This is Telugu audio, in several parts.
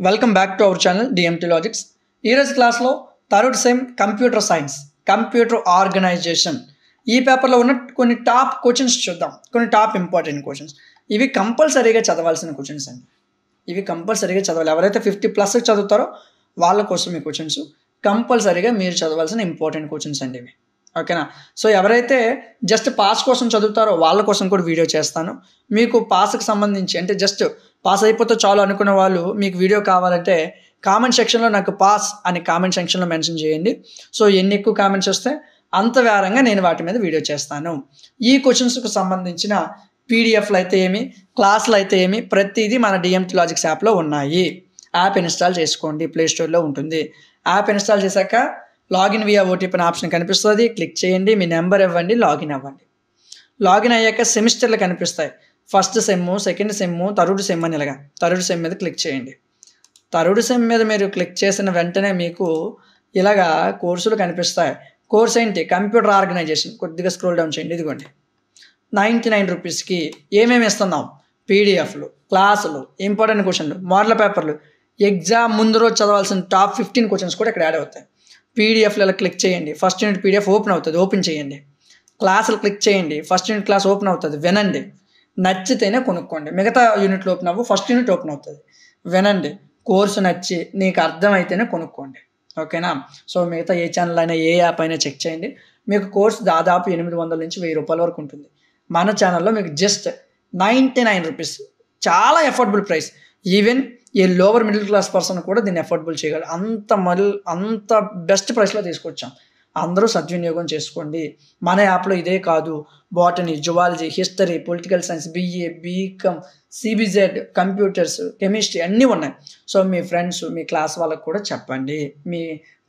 Welcome back to our channel DMT logics. ఈరోజు క్లాస్లో third sem computer science, computer organization ఈ పేపర్లో ఉన్న కొన్ని టాప్ క్వశ్చన్స్ చూద్దాం. కొన్ని టాప్ ఇంపార్టెంట్ క్వశ్చన్స్. ఇవి కంపల్సరీగా చదవాల్సిన క్వశ్చన్స్ అండి. ఇవి కంపల్సరీగా చదవాలి. ఎవరైతే 50+ చదువుతారో వాళ్ళ కోసం ఈ క్వశ్చన్స్ కంపల్సరీగా మీరు చదవాల్సిన ఇంపార్టెంట్ క్వశ్చన్స్ అండి ఇవి. ఓకేనా? సో ఎవరైతే జస్ట్ పాస్ కోసం చదువుతారో వాళ్ళ కోసం కూడా వీడియో చేస్తాను. మీకు పాస్కి సంబంధించి అంటే జస్ట్ పాస్ అయిపోతే చాలు అనుకున్న వాళ్ళు మీకు వీడియో కావాలంటే కామెంట్ సెక్షన్లో నాకు పాస్ అని కామెంట్ సెక్షన్లో మెన్షన్ చేయండి. సో ఎన్ని ఎక్కువ కామెంట్స్ వస్తే అంత వేరంగా నేను వాటి మీద వీడియో చేస్తాను. ఈ క్వశ్చన్స్కి సంబంధించిన పీడిఎఫ్లు అయితే ఏమి, క్లాసులు అయితే ఏమి, ప్రతిదీ మన డిఎంటీ లాజిక్స్ యాప్లో ఉన్నాయి. యాప్ ఇన్స్టాల్ చేసుకోండి, ప్లేస్టోర్లో ఉంటుంది. యాప్ ఇన్స్టాల్ చేశాక లాగిన్ వియా ఓటీపీ అనే ఆప్షన్ కనిపిస్తుంది. క్లిక్ చేయండి, మీ నెంబర్ ఇవ్వండి, లాగిన్ అవ్వండి. లాగిన్ అయ్యాక సెమిస్టర్లు కనిపిస్తాయి. First sem, second sem, third sem అని ఇలాగా. థర్డ్ సెమ్ మీద క్లిక్ చేయండి. థర్డ్ సెమ్ మీద మీరు క్లిక్ చేసిన వెంటనే మీకు ఇలాగా కోర్సులు కనిపిస్తాయి. కోర్స్ ఏంటి? Computer organization. కొద్దిగా స్క్రోల్ డౌన్ చేయండి. ఇదిగోండి 99 రూపీస్కి ఏమేమి ఇస్తున్నాం? పీడిఎఫ్లు, క్లాసులు, ఇంపార్టెంట్ క్వశ్చన్లు, మోడల్ పేపర్లు, ఎగ్జామ్ ముందు రోజు చదవాల్సిన టాప్ 15 క్వశ్చన్స్ కూడా ఇక్కడ యాడ్ అవుతాయి. పీడిఎఫ్లు ఇలా క్లిక్ చేయండి. ఫస్ట్ యూనిట్ పీడిఎఫ్ ఓపెన్ అవుతుంది, ఓపెన్ చేయండి. క్లాసులు క్లిక్ చేయండి. ఫస్ట్ యూనిట్ క్లాస్ ఓపెన్ అవుతుంది, వినండి. నచ్చితేనే కొనుక్కోండి. మిగతా యూనిట్లు ఓపెన్ అవ్వు, ఫస్ట్ యూనిట్ ఓపెన్ అవుతుంది. వినండి. కోర్సు నచ్చి నీకు అర్థమైతేనే కొనుక్కోండి. ఓకేనా? సో మిగతా ఏ ఛానల్ అయినా ఏ యాప్ అయినా చెక్ చేయండి. మీకు కోర్సు దాదాపు 800 నుంచి 1000 రూపాయల వరకు ఉంటుంది. మన ఛానల్లో మీకు జస్ట్ 99 రూపీస్, చాలా affordable price. Even a lower middle class person కూడా దీన్ని ఎఫోర్డబుల్ చేయగలరు. అంత బెస్ట్ ప్రైస్లో తీసుకొచ్చాం. అందరూ సద్వినియోగం చేసుకోండి. మన యాప్లో ఇదే కాదు, botany, zoology, history, political science, BA, BCom, CBZ, computers, chemistry అన్నీ ఉన్నాయి. సో మీ ఫ్రెండ్స్, మీ క్లాస్ వాళ్ళకు కూడా చెప్పండి, మీ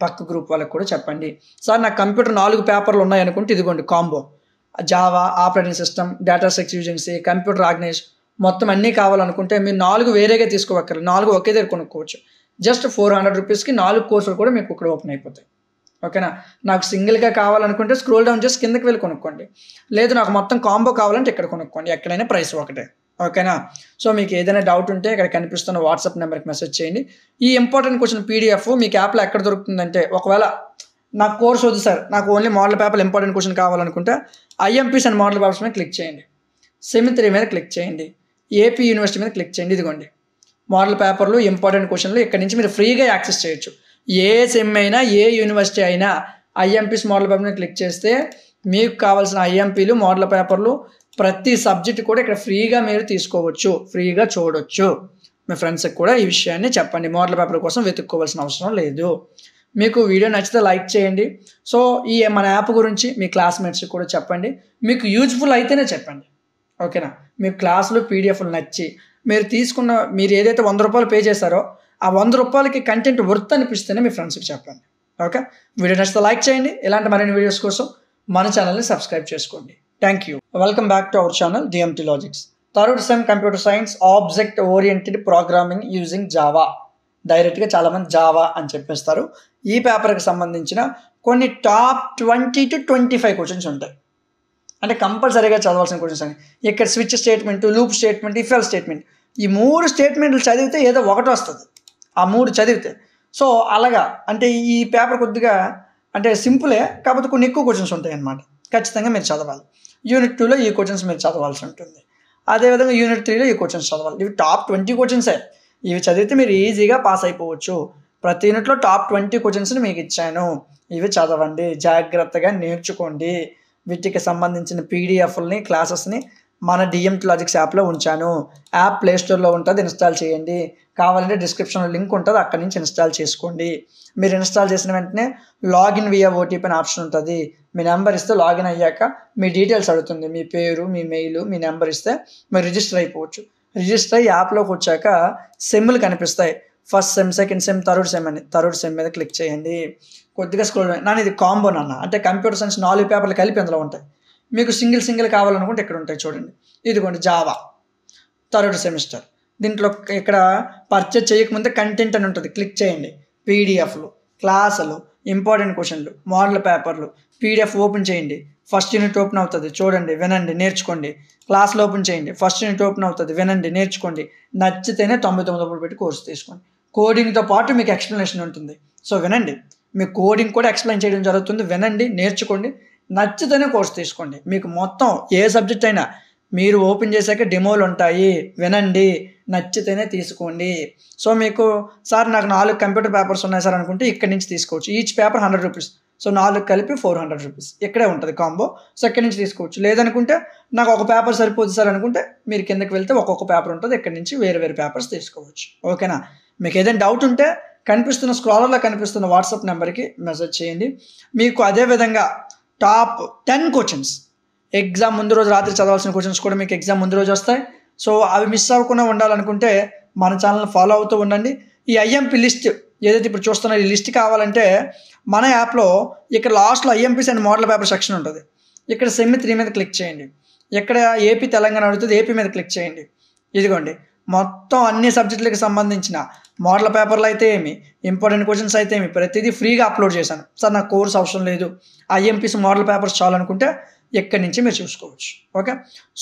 పక్క గ్రూప్ వాళ్ళకు కూడా చెప్పండి. సార్ నాకు కంప్యూటర్ 4 పేపర్లు ఉన్నాయి అనుకుంటే ఇదిగోండి combo. Java, operating system, data structure using, computer organization మొత్తం అన్నీ కావాలనుకుంటే మీరు 4 వేరేగా తీసుకోవక్కర్లేదు. 4 ఒకే దగ్గర కొనుక్కోవచ్చు. జస్ట్ 400 రూపీస్కి 4 కోర్సులు కూడా మీకు ఇక్కడ ఓపెన్ అయిపోతాయి. ఓకేనా? నాకు సింగిల్గా కావాలనుకుంటే స్క్రోల్ డౌన్ చేసి కిందకి వెళ్ళి కొనుక్కోండి. లేదు నాకు మొత్తం కాంబో కావాలంటే ఇక్కడ కొనుక్కోండి. ఎక్కడైనా ప్రైస్ ఒకటే. ఓకేనా? సో మీకు ఏదైనా డౌట్ ఉంటే ఇక్కడ కనిపిస్తున్న వాట్సాప్ నెంబర్కి మెసేజ్ చేయండి. ఈ ఇంపార్టెంట్ క్వశ్చన్ పీడిఎఫ్ మీకు యాప్లో ఎక్కడ దొరుకుతుందంటే, ఒకవేళ నాకు కోర్స్ వద్దు సార్, నాకు only model paper important question కావాలనుకుంటే ఐఎంపీస్ అండ్ మోడల్ పేపర్స్ మీద క్లిక్ చేయండి. సెమ్ 3 మీద క్లిక్ చేయండి. ఏపీ యూనివర్సిటీ మీద క్లిక్ చేయండి. ఇదిగోండి మోడల్ పేపర్లు, ఇంపార్టెంట్ క్వశ్చన్లు ఇక్కడ నుంచి మీరు ఫ్రీగా యాక్సెస్ చేయొచ్చు. ఏ సెమ్ అయినా, ఏ యూనివర్సిటీ అయినా ఐఎంపీస్ మోడల్ పేపర్ మీద క్లిక్ చేస్తే మీకు కావాల్సిన ఐఎంపీలు, మోడల్ పేపర్లు, ప్రతి సబ్జెక్ట్ కూడా ఇక్కడ ఫ్రీగా మీరు తీసుకోవచ్చు, ఫ్రీగా చూడొచ్చు. మీ ఫ్రెండ్స్కి కూడా ఈ విషయాన్ని చెప్పండి. మోడల్ పేపర్ కోసం వెతుక్కోవాల్సిన అవసరం లేదు. మీకు వీడియో నచ్చితే లైక్ చేయండి. సో ఈ మన యాప్ గురించి మీ క్లాస్మేట్స్కి కూడా చెప్పండి. మీకు యూజ్ఫుల్ అయితేనే చెప్పండి. ఓకేనా? మీకు క్లాసులు, పీడిఎఫ్లు నచ్చి మీరు ఏదైతే 100 రూపాయలు పే చేశారో ఆ 100 రూపాయలకి కంటెంట్ వర్త్ అనిపిస్తేనే మీ ఫ్రెండ్స్కి చెప్పండి. ఓకే? వీడియో నచ్చితే లైక్ చేయండి. ఇలాంటి మరిన్ని వీడియోస్ కోసం మన ఛానల్ని సబ్స్క్రైబ్ చేసుకోండి. Thank you. Welcome back to our channel DMT logics. Third sem computer science, object oriented programming using Java. డైరెక్ట్గా చాలామంది జావా అని చెప్పేస్తారు. ఈ పేపర్కి సంబంధించిన కొన్ని టాప్ 20 to 25 క్వశ్చన్స్ ఉంటాయి. అంటే కంపల్సరీగా చదవాల్సిన క్వశ్చన్స్ అండి. ఇక్కడ switch statement, loop statement, if else statement, ఈ 3 స్టేట్మెంట్లు చదివితే ఏదో ఒకటి వస్తుంది. ఆ 3 చదివితే. సో అలాగా అంటే ఈ పేపర్ కొద్దిగా అంటే సింపులే, కాకపోతే కొన్ని ఎక్కువ క్వశ్చన్స్ ఉంటాయి అన్నమాట. ఖచ్చితంగా మీరు చదవాలి. యూనిట్ 2లో ఈ క్వశ్చన్స్ మీరు చదవాల్సి ఉంటుంది. అదేవిధంగా యూనిట్ 3లో ఈ క్వశ్చన్స్ చదవాలి. ఇవి టాప్ 20 క్వశ్చన్సే. ఇవి చదివితే మీరు ఈజీగా పాస్ అయిపోవచ్చు. ప్రతి యూనిట్లో టాప్ 20 క్వశ్చన్స్ని మీకు ఇచ్చాను. ఇవి చదవండి, జాగ్రత్తగా నేర్చుకోండి. వీటికి సంబంధించిన పీడిఎఫ్లని, క్లాసెస్ని మన డిఎంటీ లాజిక్స్ యాప్లో ఉంచాను. యాప్ ప్లేస్టోర్లో ఉంటుంది, ఇన్స్టాల్ చేయండి. కావాలంటే డిస్క్రిప్షన్లో లింక్ ఉంటుంది, అక్కడి నుంచి ఇన్స్టాల్ చేసుకోండి. మీరు ఇన్స్టాల్ చేసిన వెంటనే లాగిన్ వియా ఓటీపీ అనే ఆప్షన్ ఉంటుంది. మీ నెంబర్ ఇస్తే లాగిన్ అయ్యాక మీ డీటెయిల్స్ అడుగుతుంది. మీ పేరు, మీ మెయిల్, మీ నెంబర్ ఇస్తే మీరు రిజిస్టర్ అయిపోవచ్చు. రిజిస్టర్ అయ్యి యాప్లోకి వచ్చాక సెమ్లు కనిపిస్తాయి. First sem, second sem, third sem అని. థర్డ్ సెమ్ మీద క్లిక్ చేయండి. కొద్దిగా స్క్రోల్ నాన్న ఇది కాంబో నాన్న, అంటే కంప్యూటర్ సైన్స్ 4 పేపర్లు కలిపి అందులో ఉంటాయి. మీకు సింగిల్ కావాలనుకుంటే ఇక్కడ ఉంటాయి చూడండి. ఇదిగోండి జావా థర్డ్ సెమిస్టర్. దీంట్లో ఇక్కడ పర్చేజ్ చేయకముందే కంటెంట్ అని ఉంటుంది, క్లిక్ చేయండి. పీడిఎఫ్లు, క్లాసులు, ఇంపార్టెంట్ క్వశ్చన్లు, మోడల్ పేపర్లు, పీడిఎఫ్ ఓపెన్ చేయండి. ఫస్ట్ యూనిట్ ఓపెన్ అవుతుంది, చూడండి, వినండి, నేర్చుకోండి. క్లాస్లో ఓపెన్ చేయండి. ఫస్ట్ యూనిట్ ఓపెన్ అవుతుంది, వినండి, నేర్చుకోండి. నచ్చితేనే 99 రూపాయలు పెట్టి కోర్సు తీసుకోండి. కోడింగ్తో పాటు మీకు ఎక్స్ప్లెనేషన్ ఉంటుంది. సో వినండి, మీకు కోడింగ్ కూడా ఎక్స్ప్లెయిన్ చేయడం జరుగుతుంది. వినండి, నేర్చుకోండి, నచ్చితేనే కోర్స్ తీసుకోండి. మీకు మొత్తం ఏ సబ్జెక్ట్ అయినా మీరు ఓపెన్ చేశాక డెమోలు ఉంటాయి, వినండి, నచ్చితేనే తీసుకోండి. సో మీకు సార్ నాకు 4 కంప్యూటర్ పేపర్స్ ఉన్నాయి సార్ అనుకుంటే ఇక్కడి నుంచి తీసుకోవచ్చు. Each paper 100 rupees. సో 4 కలిపి 400 రూపీస్ ఇక్కడే ఉంటుంది కాంబో. సో ఇక్కడి నుంచి తీసుకోవచ్చు. లేదనుకుంటే నాకు ఒక పేపర్ సరిపోతుంది సార్ అనుకుంటే మీరు కిందకి వెళ్తే ఒక్కొక్క పేపర్ ఉంటుంది, ఇక్కడి నుంచి వేరే వేరే పేపర్స్ తీసుకోవచ్చు. ఓకేనా? మీకు ఏదైనా డౌట్ ఉంటే కనిపిస్తున్న స్క్రాలర్లో కనిపిస్తున్న వాట్సాప్ నెంబర్కి మెసేజ్ చేయండి. మీకు అదేవిధంగా టాప్ 10 క్వశ్చన్స్ ఎగ్జామ్ ముందు రోజు రాత్రి చదవాల్సిన క్వశ్చన్స్ కూడా మీకు ఎగ్జామ్ ముందు రోజు వస్తాయి. సో అవి మిస్ అవ్వకుండా ఉండాలనుకుంటే మన ఛానల్ ఫాలో అవుతూ ఉండండి. ఈ ఐఎంపీ లిస్ట్ ఏదైతే ఇప్పుడు చూస్తున్నారో ఈ లిస్ట్ కావాలంటే మన యాప్లో ఇక్కడ లాస్ట్లో ఐఎంపీస్ అండ్ మోడల్ పేపర్ సెక్షన్ ఉంటుంది. ఇక్కడ సెమ్ 3 మీద క్లిక్ చేయండి. ఇక్కడ ఏపీ తెలంగాణ అడుగుతుంది, ఏపీ మీద క్లిక్ చేయండి. ఇదిగోండి మొత్తం అన్ని సబ్జెక్టులకు సంబంధించిన మోడల్ పేపర్లు అయితే ఏమి, ఇంపార్టెంట్ క్వశ్చన్స్ అయితే ఏమి ప్రతిదీ ఫ్రీగా అప్లోడ్ చేశాను. సార్ నాకు కోర్స్ అవసరం లేదు, ఐఎంపీస్ మోడల్ పేపర్స్ చాలనుకుంటే ఇక్కడి నుంచి మీరు చూసుకోవచ్చు. ఓకే,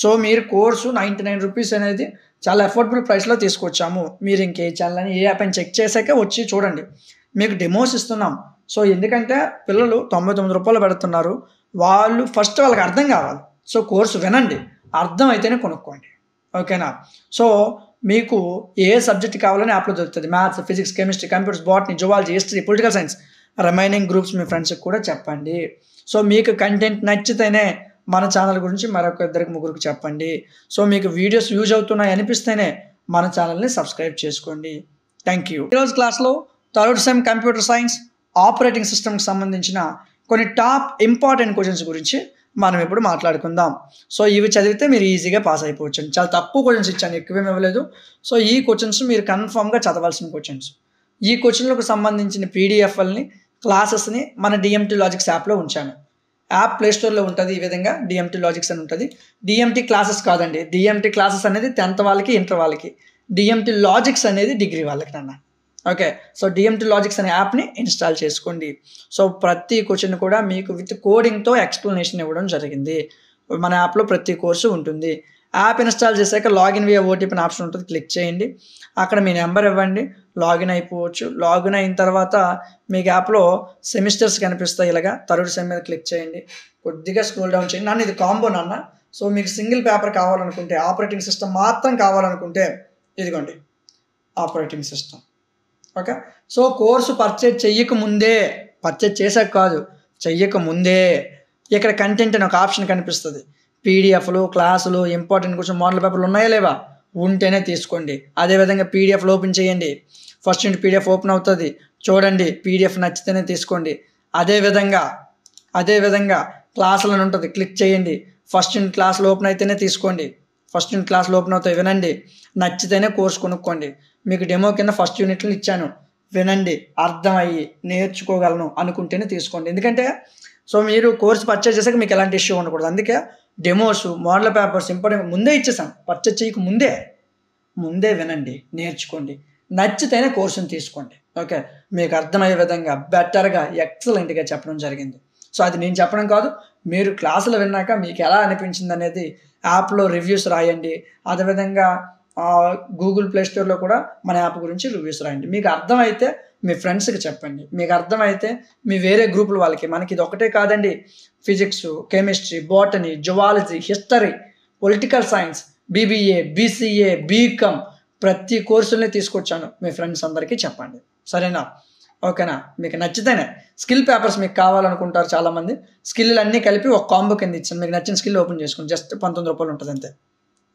సో మీరు కోర్సు 99 రూపీస్ అనేది చాలా అఫోర్డబుల్ ప్రైస్లో తీసుకొచ్చాము. మీరు ఇంకే ఛానల్ అని ఏ యాప్ అని చెక్ చేశాకే వచ్చి చూడండి. మీకు డెమోస్ ఇస్తున్నాం. సో ఎందుకంటే పిల్లలు 99 రూపాయలు పెడుతున్నారు, వాళ్ళు ఫస్ట్ వాళ్ళకి అర్థం కావాలి. సో కోర్సు వినండి, అర్థం అయితేనే కొనుక్కోండి. ఓకేనా? సో మీకు ఏ సబ్జెక్ట్ కావాలని యాప్లో దొరుకుతుంది. Maths, physics, chemistry, computers, botany, zoology, history, political science, remaining groups మీ ఫ్రెండ్స్కి కూడా చెప్పండి. సో మీకు కంటెంట్ నచ్చితేనే మన ఛానల్ గురించి మరొక 2-3 చెప్పండి. సో మీకు వీడియోస్ యూజ్ అవుతున్నాయి అనిపిస్తేనే మన ఛానల్ని సబ్స్క్రైబ్ చేసుకోండి. Thank you. ఈరోజు క్లాస్లో third sem computer science operating సిస్టమ్కి సంబంధించిన కొన్ని టాప్ ఇంపార్టెంట్ క్వశ్చన్స్ గురించి మనం ఇప్పుడు మాట్లాడుకుందాం. సో ఇవి చదివితే మీరు ఈజీగా పాస్ అయిపోవచ్చు. చాలా తక్కువ క్వశ్చన్స్ ఇచ్చాను, ఎక్కువేమి ఇవ్వలేదు. సో ఈ క్వశ్చన్స్ మీరు కన్ఫామ్గా చదవాల్సిన క్వశ్చన్స్. ఈ క్వశ్చన్లకు సంబంధించిన పీడిఎఫ్ఎల్ని క్లాసెస్ని మన డిఎంటీ లాజిక్స్ యాప్లో ఉంచాను. యాప్ ప్లేస్టోర్లో ఉంటుంది. ఈ విధంగా డిఎంటీ లాజిక్స్ అని ఉంటుంది. డిఎంటీ క్లాసెస్ కాదండి, డిఎంటీ క్లాసెస్ అనేది 10th వాళ్ళకి, ఇంటర్ వాళ్ళకి. డిఎంటీ లాజిక్స్ అనేది డిగ్రీ వాళ్ళకి నాన్న. ఓకే, సో డిఎంటీ లాజిక్స్ అనే యాప్ని ఇన్స్టాల్ చేసుకోండి. సో ప్రతి క్వశ్చన్ కూడా మీకు విత్ కోడింగ్తో ఎక్స్ప్లెనేషన్ ఇవ్వడం జరిగింది. మన యాప్లో ప్రతి కోర్సు ఉంటుంది. యాప్ ఇన్స్టాల్ చేశాక లాగిన్ వియా ఓటీపీ అనే ఆప్షన్ ఉంటుంది, క్లిక్ చేయండి. అక్కడ మీ నెంబర్ ఇవ్వండి, లాగిన్ అయిపోవచ్చు. లాగిన్ అయిన తర్వాత మీకు యాప్లో సెమిస్టర్స్ కనిపిస్తాయి. ఇలాగా థర్డ్ సెమ్ మీద క్లిక్ చేయండి, కొద్దిగా స్క్రోల్ డౌన్ చేయండి. నాన్న ఇది కాంబో నాన్న. సో మీకు సింగిల్ పేపర్ కావాలనుకుంటే, ఆపరేటింగ్ సిస్టమ్ మాత్రం కావాలనుకుంటే ఇదిగోండి operating system. Okay, so course purchase చెయ్యకముందే, పర్చేజ్ చేశాక కాదు, చెయ్యకముందే ఇక్కడ కంటెంట్ అని ఒక ఆప్షన్ కనిపిస్తుంది. పీడిఎఫ్లు, క్లాసులు, ఇంపార్టెంట్ క్వశ్చన్, మోడల్ పేపర్లు ఉన్నాయా లేవా, ఉంటేనే తీసుకోండి. అదేవిధంగా పీడిఎఫ్లు ఓపెన్ చేయండి. ఫస్ట్ యూనిట్ పీడిఎఫ్ ఓపెన్ అవుతుంది, చూడండి. పీడిఎఫ్ నచ్చితేనే తీసుకోండి. అదేవిధంగా క్లాసులను ఉంటుంది, క్లిక్ చేయండి. ఫస్ట్ యూనిట్ క్లాసులు ఓపెన్ అయితేనే తీసుకోండి. ఫస్ట్ యూనిట్ క్లాసులు ఓపెన్ అవుతాయి, వినండి. నచ్చితేనే కోర్స్ కొనుక్కోండి. మీకు డెమో కింద ఫస్ట్ యూనిట్లు ఇచ్చాను, వినండి, అర్థమయ్యి నేర్చుకోగలను అనుకుంటేనే తీసుకోండి. ఎందుకంటే సో మీరు కోర్స్ పర్చేజ్ చేసాక మీకు ఎలాంటి ఇష్యూ ఉండకూడదు. అందుకే డెమోస్, మోడల్ పేపర్స్ ఇంపార్టెంట్ ముందే ఇచ్చేసాను. పర్చేజ్ చేయక ముందే వినండి, నేర్చుకోండి. నచ్చితేనే కోర్సుని తీసుకోండి. ఓకే, మీకు అర్థమయ్యే విధంగా బెటర్గా, ఎక్సలెంట్గా చెప్పడం జరిగింది. సో అది నేను చెప్పడం కాదు, మీరు క్లాసులు విన్నాక మీకు ఎలా అనిపించింది అనేది యాప్లో రివ్యూస్ రాయండి. అదేవిధంగా గూగుల్ ప్లేస్టోర్లో కూడా మన యాప్ గురించి రివ్యూస్ రాయండి. మీకు అర్థమైతే మీ ఫ్రెండ్స్కి చెప్పండి, మీకు అర్థమైతే మీ వేరే గ్రూపుల వాళ్ళకి. మనకి ఇది ఒకటే కాదండి, physics, chemistry, botany, zoology, history, political science, BBA, BCA, BCom ప్రతి కోర్సుల్ని తీసుకొచ్చాను. మీ ఫ్రెండ్స్ అందరికీ చెప్పండి, సరేనా? ఓకేనా? మీకు నచ్చితేనే స్కిల్ పేపర్స్ మీకు కావాలనుకుంటారు చాలామంది. స్కిల్ అన్నీ కలిపి ఒక కాంబో కింద ఇచ్చాను. మీకు నచ్చిన స్కిల్ ఓపెన్ చేసుకోండి, జస్ట్ 19 రూపాయలు ఉంటుంది అంతే.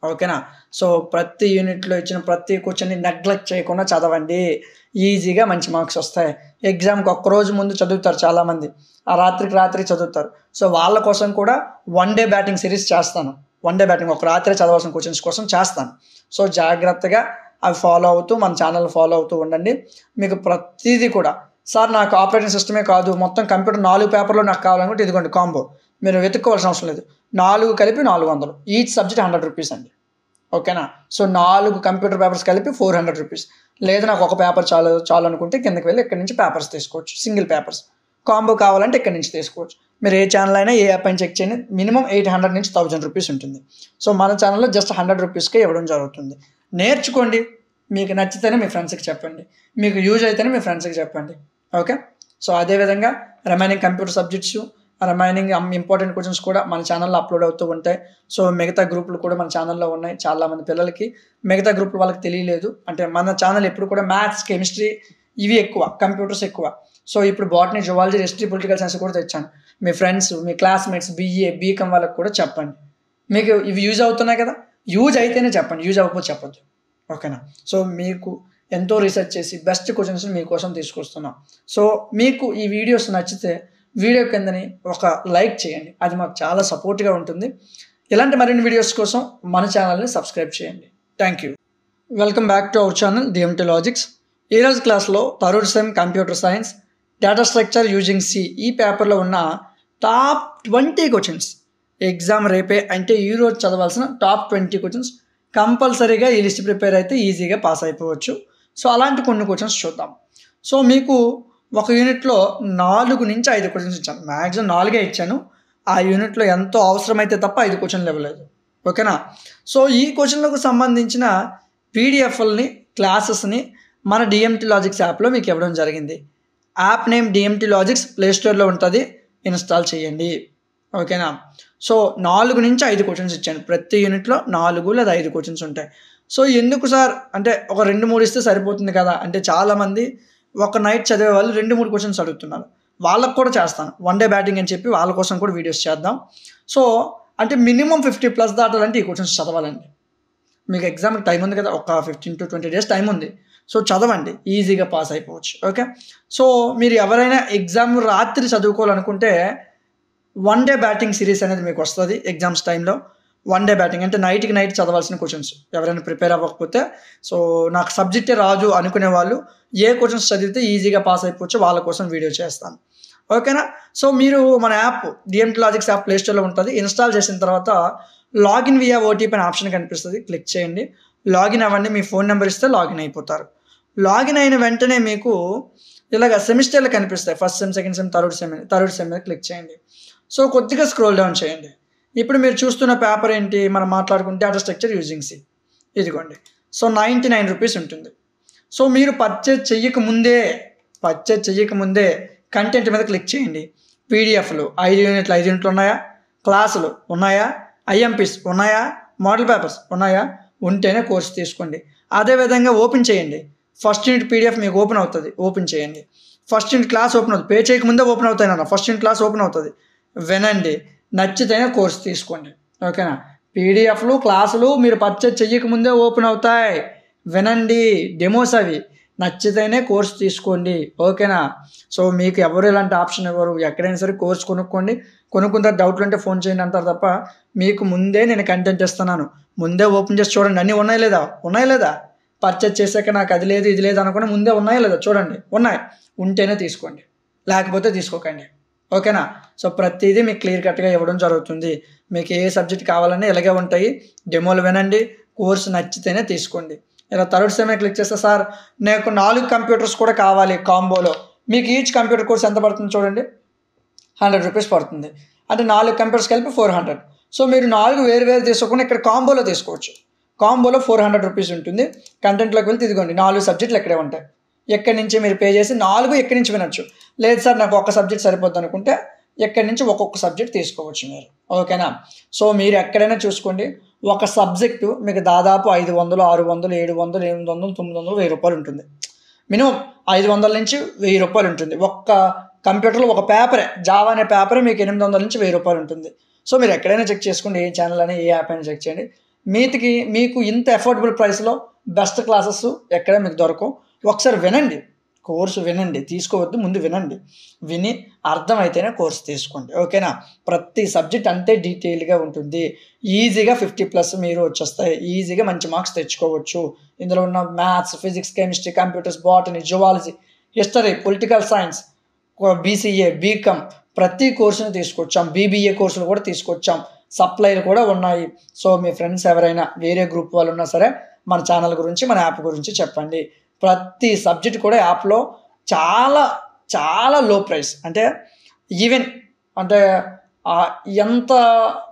ఓకేనా? సో ప్రతి యూనిట్లో ఇచ్చిన ప్రతి క్వశ్చన్ని నెగ్లెక్ట్ చేయకుండా చదవండి, ఈజీగా మంచి మార్క్స్ వస్తాయి. ఎగ్జామ్కి ఒక్కరోజు ముందు చదువుతారు చాలామంది, ఆ రాత్రి చదువుతారు. సో వాళ్ళ కోసం కూడా 1 డే బ్యాటింగ్ సిరీస్ చేస్తాను. 1 డే బ్యాటింగ్, ఒక రాత్రి చదవాల్సిన క్వశ్చన్స్ కోసం చేస్తాను. సో జాగ్రత్తగా అవి ఫాలో అవుతూ మన ఛానల్ ఫాలో అవుతూ ఉండండి. మీకు ప్రతిదీ కూడా, సార్ నాకు ఆపరేటింగ్ సిస్టమే కాదు, మొత్తం కంప్యూటర్ 4 పేపర్లో నాకు కావాలనుకుంటే ఇదిగోండి కాంబో. మీరు వెతుక్కోవాల్సిన అవసరం లేదు. 4 కలిపి 400, ఈచ్ సబ్జెక్ట్ 100 రూపీస్ అండి. ఓకేనా? సో 4 కంప్యూటర్ పేపర్స్ కలిపి 400 రూపీస్. లేదా నాకు ఒక పేపర్ చాలు అనుకుంటే కిందకి వెళ్ళి ఇక్కడి నుంచి పేపర్స్ తీసుకోవచ్చు. సింగిల్ పేపర్స్ కాంబో కావాలంటే ఇక్కడి నుంచి తీసుకోవచ్చు. మీరు ఏ ఛానల్ అయినా ఏ యాప్ అయినా చెక్ చేయండి, మినిమం 800 నుంచి 1000 రూపీస్ ఉంటుంది. సో మన ఛానల్లో జస్ట్ 100 రూపీస్కే ఇవ్వడం జరుగుతుంది. నేర్చుకోండి, మీకు నచ్చితేనే మీ ఫ్రెండ్స్కి చెప్పండి, మీకు యూజ్ అయితేనే మీ ఫ్రెండ్స్కి చెప్పండి. ఓకే, సో అదేవిధంగా remaining computer subjects, remaining important questions కూడా మన ఛానల్లో అప్లోడ్ అవుతూ ఉంటాయి. సో మిగతా గ్రూపులు కూడా మన ఛానల్లో ఉన్నాయి. చాలామంది పిల్లలకి మిగతా గ్రూపులు వాళ్ళకి తెలియలేదు. అంటే మన ఛానల్ ఎప్పుడు కూడా మ్యాథ్స్, కెమిస్ట్రీ ఇవి ఎక్కువ, కంప్యూటర్స్ ఎక్కువ. సో ఇప్పుడు botany, zoology, history, political science కూడా తెచ్చాను. మీ ఫ్రెండ్స్, మీ క్లాస్మేట్స్, BA, BCom వాళ్ళకి కూడా చెప్పండి. మీకు ఇవి యూజ్ అవుతున్నాయి కదా, యూజ్ అయితేనే చెప్పండి, యూజ్ అవ్వకపోతే చెప్పొద్దు. ఓకేనా, సో మీకు ఎంతో రీసెర్చ్ చేసి బెస్ట్ క్వశ్చన్స్ మీకోసం తీసుకొస్తున్నాం. సో మీకు ఈ వీడియోస్ నచ్చితే వీడియో కిందని ఒక లైక్ చేయండి, అది మాకు చాలా సపోర్ట్గా ఉంటుంది. ఇలాంటి మరిన్ని వీడియోస్ కోసం మన ఛానల్ని సబ్స్క్రైబ్ చేయండి. Thank you. Welcome back to our channel DMT logics. ఈరోజు క్లాస్లో third sem computer science data structure using C ఈ పేపర్లో ఉన్న టాప్ 20 క్వశ్చన్స్, ఎగ్జామ్ రేపే అంటే ఈరోజు చదవాల్సిన టాప్ 20 క్వశ్చన్స్ కంపల్సరీగా ఈ లిస్ట్ ప్రిపేర్ అయితే ఈజీగా పాస్ అయిపోవచ్చు. సో అలాంటి కొన్ని క్వశ్చన్స్ చూద్దాం. సో మీకు ఒక యూనిట్లో 4 నుంచి 5 క్వశ్చన్స్ ఇచ్చాను, మ్యాక్సిమం 4 ఇచ్చాను. ఆ యూనిట్లో ఎంతో అవసరమైతే తప్ప 5 క్వశ్చన్లు ఇవ్వలేదు. ఓకేనా, సో ఈ క్వశ్చన్లకు సంబంధించిన PDFలని, క్లాసెస్ని మన DMT లాజిక్స్ యాప్లో మీకు ఇవ్వడం జరిగింది. యాప్ నేమ్ DMT లాజిక్స్, ప్లేస్టోర్లో ఉంటుంది, ఇన్స్టాల్ చేయండి. ఓకేనా, సో 4 నుంచి 5 క్వశ్చన్స్ ఇచ్చాను. ప్రతి యూనిట్లో 4 లేదా 5 క్వశ్చన్స్ ఉంటాయి. సో ఎందుకు సార్ అంటే ఒక 2-3 ఇస్తే సరిపోతుంది కదా అంటే, చాలామంది ఒక నైట్ చదివే వాళ్ళు 2-3 క్వశ్చన్స్ అడుగుతున్నారు. వాళ్ళకు కూడా చేస్తాను, వన్ డే బ్యాటింగ్ అని చెప్పి వాళ్ళ కోసం కూడా వీడియోస్ చేద్దాం. సో అంటే మినిమం 50+ దాటాలంటే ఈ క్వశ్చన్స్ చదవాలండి. మీకు ఎగ్జామ్కి టైం ఉంది కదా, ఒక 15 to 20 days టైం ఉంది. సో చదవండి, ఈజీగా పాస్ అయిపోవచ్చు. ఓకే, సో మీరు ఎవరైనా ఎగ్జామ్ రాత్రి చదువుకోవాలనుకుంటే వన్ డే బ్యాటింగ్ సిరీస్ అనేది మీకు వస్తుంది ఎగ్జామ్స్ టైంలో. వన్ డే బ్యాటింగ్ అంటే నైట్కి నైట్ చదవాల్సిన క్వశ్చన్స్. ఎవరైనా ప్రిపేర్ అవ్వకపోతే, సో నాకు సబ్జెక్టే రాదు అనుకునే వాళ్ళు ఏ క్వశ్చన్స్ చదివితే ఈజీగా పాస్ అయిపోవచ్చు వాళ్ళ కోసం వీడియో చేస్తాను. ఓకేనా, సో మీరు మన యాప్ DMT లాజిక్స్ యాప్ ప్లేస్టోర్లో ఉంటుంది. ఇన్స్టాల్ చేసిన తర్వాత లాగిన్ వియా OTP అనే ఆప్షన్ కనిపిస్తుంది, క్లిక్ చేయండి. లాగిన్ అవ్వండి, మీ ఫోన్ నెంబర్ ఇస్తే లాగిన్ అయిపోతారు. లాగిన్ అయిన వెంటనే మీకు ఇలాగ సెమిస్టర్లు కనిపిస్తాయి, first sem, second sem, third sem మీద క్లిక్ చేయండి. సో కొద్దిగా స్క్రోల్ డౌన్ చేయండి. ఇప్పుడు మీరు చూస్తున్న పేపర్ ఏంటి, మనం మాట్లాడుకుంటే డేటా స్ట్రక్చర్ యూజింగ్ C. ఇదిగోండి, సో 99 రూపీస్ ఉంటుంది. సో మీరు పర్చేజ్ చెయ్యకముందే కంటెంట్ మీద క్లిక్ చేయండి. PDFలు 5 యూనిట్లు ఉన్నాయా, క్లాసులు ఉన్నాయా, IMPs ఉన్నాయా, మోడల్ పేపర్స్ ఉన్నాయా, ఉంటేనే కోర్స్ తీసుకోండి. అదేవిధంగా ఓపెన్ చేయండి. ఫస్ట్ యూనిట్ PDF మీకు ఓపెన్ అవుతుంది, ఓపెన్ చేయండి. ఫస్ట్ యూనిట్ క్లాస్ ఓపెన్ అవుతుంది, పే చేయకముందే ఓపెన్ అవుతాయి నాన్న. ఫస్ట్ యూనిట్ క్లాస్ ఓపెన్ అవుతుంది, వినండి, నచ్చితేనే కోర్స్ తీసుకోండి. ఓకేనా, PDFలు, క్లాసులు మీరు పర్చేజ్ చెయ్యకముందే ఓపెన్ అవుతాయి, వినండి, డెమోస్ అవి, నచ్చితేనే కోర్స్ తీసుకోండి. ఓకేనా, సో మీకు ఎవరు ఇలాంటి ఆప్షన్ ఇవ్వరు. ఎక్కడైనా సరే కోర్స్ కొనుక్కున్న డౌట్లు ఉంటే ఫోన్ చేయండి అంటారు తప్ప, మీకు ముందే నేను కంటెంట్ ఇస్తున్నాను, ముందే ఓపెన్ చేసి చూడండి అన్నీ ఉన్నాయా లేదా, పర్చేజ్ చేశాక నాకు అది లేదు ఇది లేదు అనుకుని ముందే ఉన్నాయా లేదా చూడండి, ఉంటేనే తీసుకోండి, లేకపోతే తీసుకోకండి. ఓకేనా, సో ప్రతిదీ మీకు క్లియర్ కట్గా ఇవ్వడం జరుగుతుంది. మీకు ఏ సబ్జెక్ట్ కావాలన్నా ఇలాగే ఉంటాయి, డెమోలు వినండి, కోర్సు నచ్చితేనే తీసుకోండి. ఇలా థర్డ్ సెమ్ క్లిక్ చేస్తే సార్ నాకు 4 కంప్యూటర్స్ కూడా కావాలి కాంబోలో, మీకు ఈచ్ కంప్యూటర్ కోర్స్ ఎంత పడుతుంది చూడండి, 100 రూపీస్ పడుతుంది. అంటే 4 కంప్యూటర్స్ కలిపి 400. సో మీరు 4 వేరు తీసుకోకుండా ఇక్కడ కాంబోలో తీసుకోవచ్చు. కాంబోలో 400 రూపీస్ ఉంటుంది. కంటెంట్లోకి వెళ్తే ఇదిగోండి 4 సబ్జెక్టులు ఇక్కడే ఉంటాయి. ఎక్కడి నుంచి మీరు పే చేసి 4 ఎక్కడి నుంచి వినొచ్చు. లేదు సార్ నాకు ఒక సబ్జెక్ట్ సరిపోద్ది అనుకుంటే ఎక్కడి నుంచి ఒక్కొక్క సబ్జెక్ట్ తీసుకోవచ్చు మీరు. ఓకేనా, సో మీరు ఎక్కడైనా చూసుకోండి, ఒక సబ్జెక్టు మీకు దాదాపు 500, 600, 700, 800, 900, 1000 రూపాయలు ఉంటుంది. మినిమం 500 నుంచి 1000 రూపాయలు ఉంటుంది. ఒక్క కంప్యూటర్లో ఒక పేపరే, జావా అనే పేపరే మీకు 800 నుంచి 1000 రూపాయలు ఉంటుంది. సో మీరు ఎక్కడైనా చెక్ చేసుకోండి, ఏ ఛానల్ అని, ఏ యాప్ అయినా చెక్ చేయండి. మీకు ఇంత అఫోర్డబుల్ ప్రైస్లో బెస్ట్ క్లాసెస్ ఎక్కడ మీకు దొరకవు. ఒకసారి వినండి, కోర్సు వినండి, తీసుకోవద్దు, ముందు వినండి, విని అర్థమైతేనే కోర్సు తీసుకోండి. ఓకేనా, ప్రతి సబ్జెక్ట్ అంతే డీటెయిల్గా ఉంటుంది. ఈజీగా 50+ మీరు వచ్చేస్తాయి, ఈజీగా మంచి మార్క్స్ తెచ్చుకోవచ్చు. ఇందులో ఉన్న maths, physics, chemistry, computers, botany, zoology, history, political science, BCA, BCom ప్రతి కోర్సును తీసుకొచ్చాం. BBA కోర్సులు కూడా తీసుకొచ్చాం, సప్లైలు కూడా ఉన్నాయి. సో మీ ఫ్రెండ్స్ ఎవరైనా వేరే గ్రూప్ వాళ్ళు ఉన్నా సరే మన ఛానల్ గురించి, మన యాప్ గురించి చెప్పండి. ప్రతి సబ్జెక్ట్ కూడా యాప్లో చాలా చాలా లో ప్రైస్, అంటే ఈవెన్ అంటే ఎంత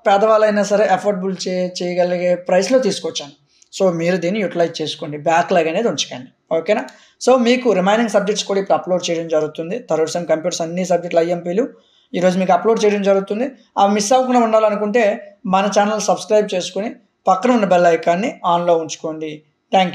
పేదవాళ్ళైనా సరే అఫోర్డబుల్ చేయగలిగే ప్రైస్లో తీసుకొచ్చాను. సో మీరు దీన్ని యూటిలైజ్ చేసుకోండి, బ్యాక్లాగ్ అనేది ఉంచకండి. ఓకేనా? సో మీకు రిమైనింగ్ సబ్జెక్ట్స్ కూడా ఇప్పుడు అప్లోడ్ చేయడం జరుగుతుంది. థర్డ్ సెమ్ కంప్యూటర్స్ అన్ని సబ్జెక్టులు ఐఎంపీలు ఈరోజు మీకు అప్లోడ్ చేయడం జరుగుతుంది. అవి మిస్ అవ్వకుండా ఉండాలనుకుంటే మన ఛానల్ సబ్స్క్రైబ్ చేసుకుని పక్కన ఉన్న బెల్ ఐకాన్ని ఆన్లో ఉంచుకోండి.